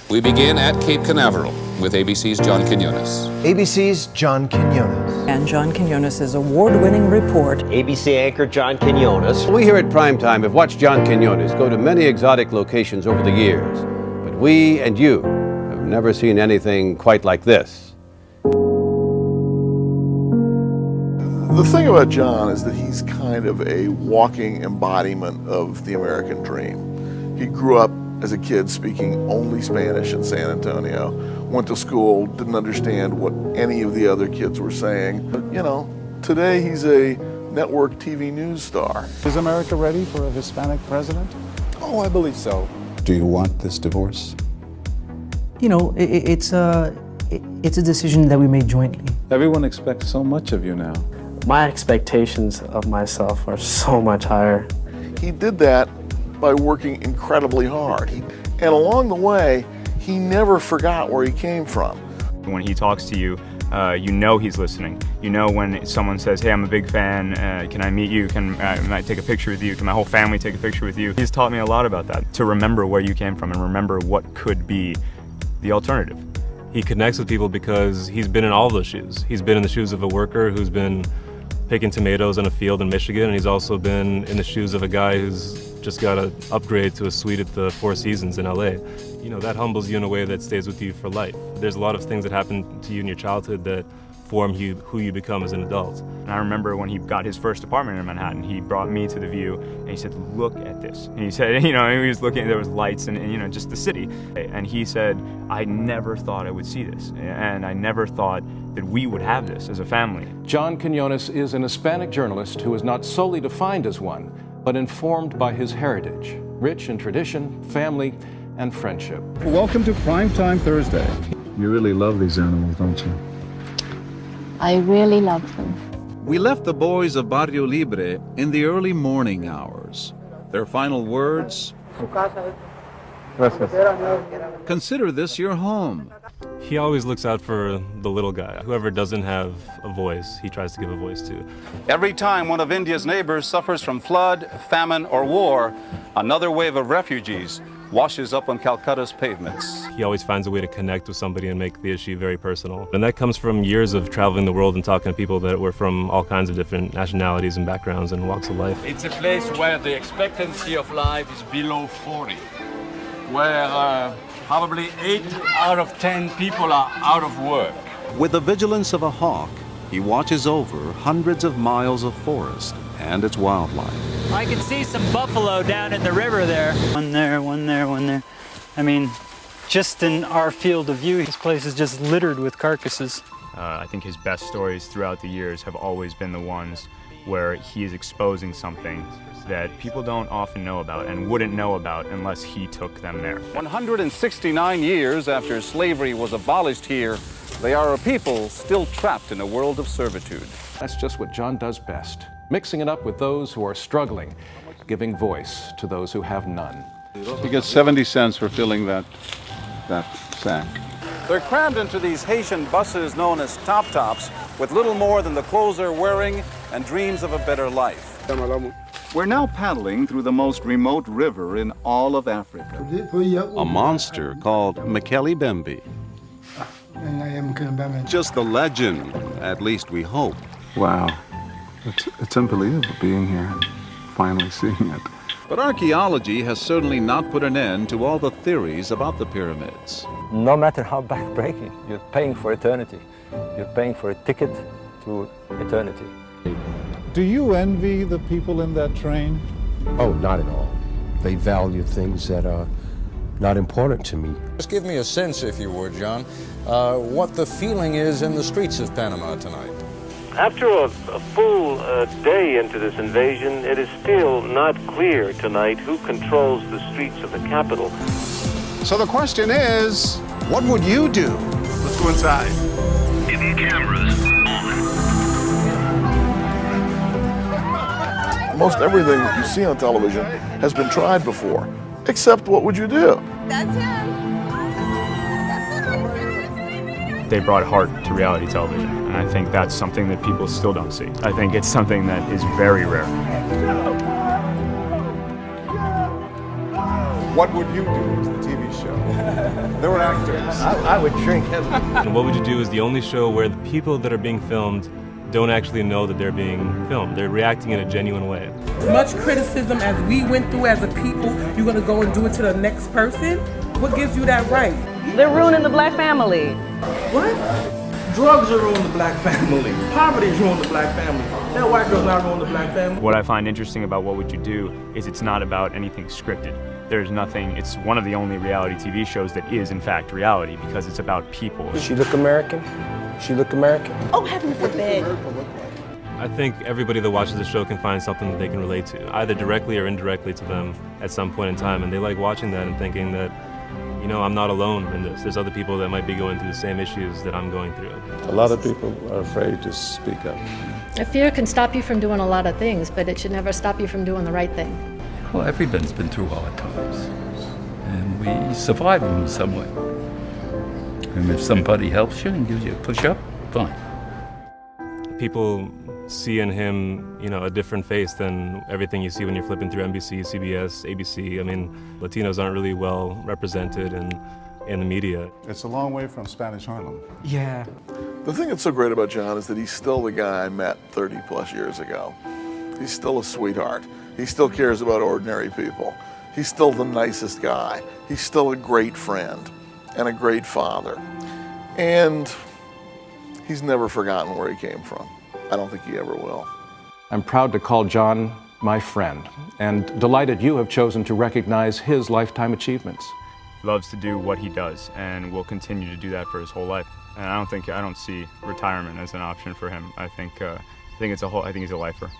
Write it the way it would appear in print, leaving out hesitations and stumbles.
We begin at Cape Canaveral with ABC's John Quiñones. ABC's John Quiñones. And John Quiñones' award-winning report. ABC anchor John Quiñones. We here at Primetime have watched John Quiñones go to many exotic locations over the years, but we and you have never seen anything quite like this. The thing about John is that he's kind of a walking embodiment of the American dream. He grew up as a kid speaking only Spanish in San Antonio, went to school, didn't understand what any of the other kids were saying. But, you know, today he's a network TV news star. Is America ready for a Hispanic president? Oh, I believe so. Do you want this divorce? You know, it's a decision that we made jointly. Everyone expects so much of you now. My expectations of myself are so much higher. He did that by working incredibly hard. And along the way, he never forgot where he came from. When he talks to you, you know he's listening. You know when someone says, hey, I'm a big fan, can I meet you? Can I take a picture with you? Can my whole family take a picture with you? He's taught me a lot about that, to remember where you came from and remember what could be the alternative. He connects with people because he's been in all those shoes. He's been in the shoes of a worker who's been picking tomatoes in a field in Michigan, and he's also been in the shoes of a guy who's just got an upgrade to a suite at the Four Seasons in LA. You know, that humbles you in a way that stays with you for life. There's a lot of things that happen to you in your childhood that form who you become as an adult. And I remember when he got his first apartment in Manhattan, he brought me to the view and he said, look at this. And he said, you know, he was looking, there was lights and you know, just the city. And he said, I never thought I would see this. And I never thought that we would have this as a family. John Quiñones is an Hispanic journalist who is not solely defined as one, but informed by his heritage, rich in tradition, family, and friendship. Welcome to Primetime Thursday. You really love these animals, don't you? I really love them. We left the boys of Barrio Libre in the early morning hours. Their final words, consider this your home. He always looks out for the little guy. Whoever doesn't have a voice, he tries to give a voice to. Every time one of India's neighbors suffers from flood, famine, or war, another wave of refugees washes up on Calcutta's pavements. He always finds a way to connect with somebody and make the issue very personal. And that comes from years of traveling the world and talking to people that were from all kinds of different nationalities and backgrounds and walks of life. It's a place where the expectancy of life is below 40, where probably 8 out of 10 people are out of work. With the vigilance of a hawk, he watches over hundreds of miles of forest and its wildlife. I can see some buffalo down in the river there. One there, one there, one there. I mean, just in our field of view, this place is just littered with carcasses. I think his best stories throughout the years have always been the ones where he is exposing something that people don't often know about and wouldn't know about unless he took them there. 169 years after slavery was abolished here, they are a people still trapped in a world of servitude. That's just what John does best, mixing it up with those who are struggling, giving voice to those who have none. He gets 70 cents for filling that sack. They're crammed into these Haitian buses known as top-tops with little more than the clothes they're wearing and dreams of a better life. We're now paddling through the most remote river in all of Africa. A monster called Mekele Bembe. Just the legend, at least we hope. Wow. It's unbelievable being here and finally seeing it. But archaeology has certainly not put an end to all the theories about the pyramids. No matter how backbreaking, you're paying for eternity. You're paying for a ticket to eternity. Do you envy the people in that train? Oh, not at all. They value things that are not important to me. Just give me a sense, if you would, John, what the feeling is in the streets of Panama tonight. After a full day into this invasion, it is still not clear tonight who controls the streets of the capital. So the question is, what would you do? Let's go inside. Cameras on. Most everything that you see on television has been tried before, except what would you do? That's him. They brought heart to reality television, and I think that's something that people still don't see. I think it's something that is very rare. What would you do as the TV show. They were actors. I would drink heavily. And What Would You Do is the only show where the people that are being filmed don't actually know that they're being filmed. They're reacting in a genuine way. As much criticism as we went through as a people, you're going to go and do it to the next person? What gives you that right? They're ruining the black family. What? Drugs are ruining the black family. Poverty is ruining the black family. That white girl's not ruining the black family. What I find interesting about What Would You Do is it's not about anything scripted. There's nothing, it's one of the only reality TV shows that is in fact reality because it's about people. Does she look American? She look American? Oh, heaven forbid. I think everybody that watches the show can find something that they can relate to, either directly or indirectly to them at some point in time. And they like watching that and thinking that, you know, I'm not alone in this. There's other people that might be going through the same issues that I'm going through. A lot of people are afraid to speak up. A fear can stop you from doing a lot of things, but it should never stop you from doing the right thing. Well, everybody's been through hard times, and we survive them in some way. And if somebody helps you and gives you a push-up, fine. People see in him, you know, a different face than everything you see when you're flipping through NBC, CBS, ABC. I mean, Latinos aren't really well represented in the media. It's a long way from Spanish Harlem. Yeah. The thing that's so great about John is that he's still the guy I met 30 plus years ago. He's still a sweetheart. He still cares about ordinary people. He's still the nicest guy. He's still a great friend and a great father. And he's never forgotten where he came from. I don't think he ever will. I'm proud to call John my friend and delighted you have chosen to recognize his lifetime achievements. He loves to do what he does and will continue to do that for his whole life. And I don't see retirement as an option for him. I think he's a lifer.